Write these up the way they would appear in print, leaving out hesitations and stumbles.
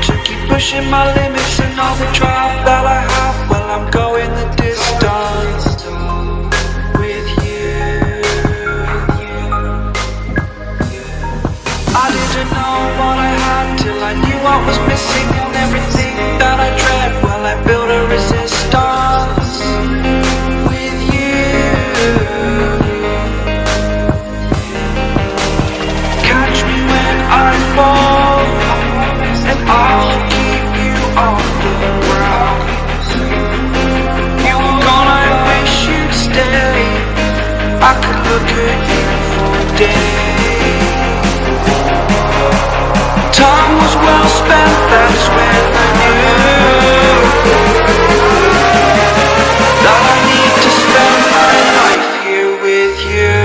to keep pushing my limits and all the drive that I have. Well, I'm going the distance with you. I didn't know what I had till I knew what was missing, and everything that I dread, well, I built a resistance with you. Catch me when I fall, and I'll keep you off the ground. You were gone, I wish you'd stay. I could look at you for days. Time was well spent, that's when I knew that I need to spend my life here with you.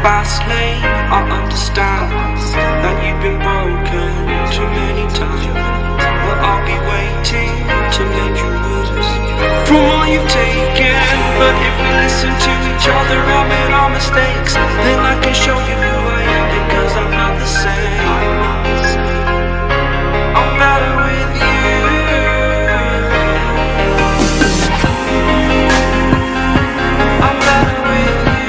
Fast lane, I understand that you've been broken too many times, but I'll be waiting to lend you wounds from all you've taken. But if we listen to each other and made our mistakes, then I can show you who I am, because I'm not the same. I'm better with you. I'm better with you.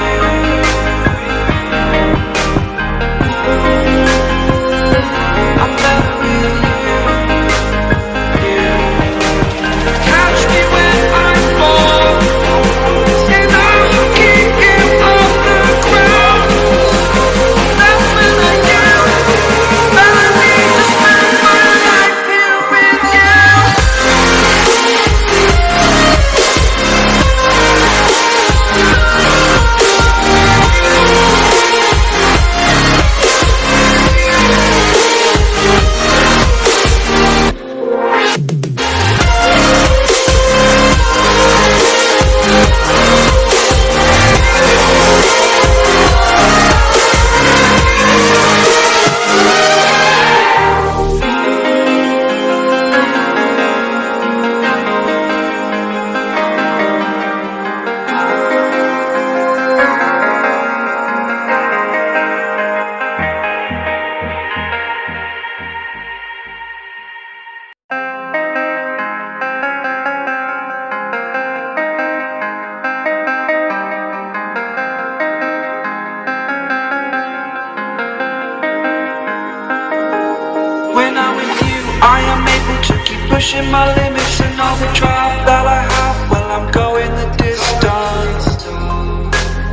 I am able to keep pushing my limits and all the drive that I have. Well, I'm going the distance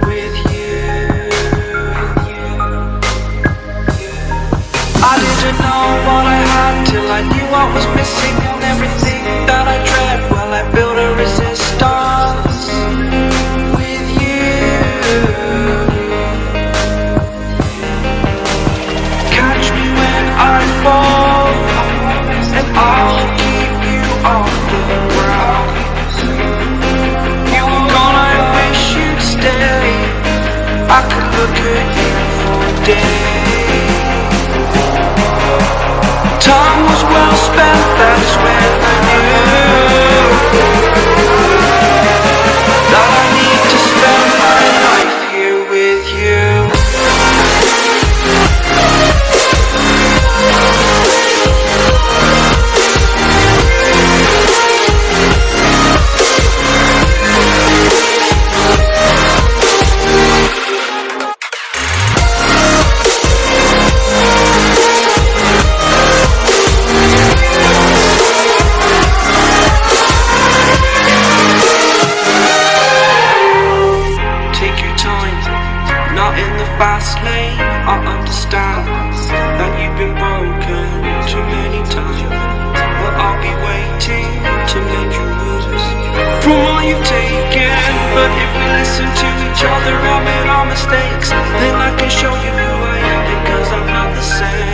with you. I didn't know what I had till I knew what was missing, and everything that I dread, well, I built a resistance with you. Catch me when I fall, and I'll keep you off the ground. You were gone, I wish you'd stay. I could look at you for days. Time was well spent, that's when I knew that I need to spend my life here with you. Fast lane, I understand that you've been broken too many times, but I'll be waiting to lend you wounds from all you've taken. But if we listen to each other and made our mistakes, then I can show you who I am, because I'm not the same.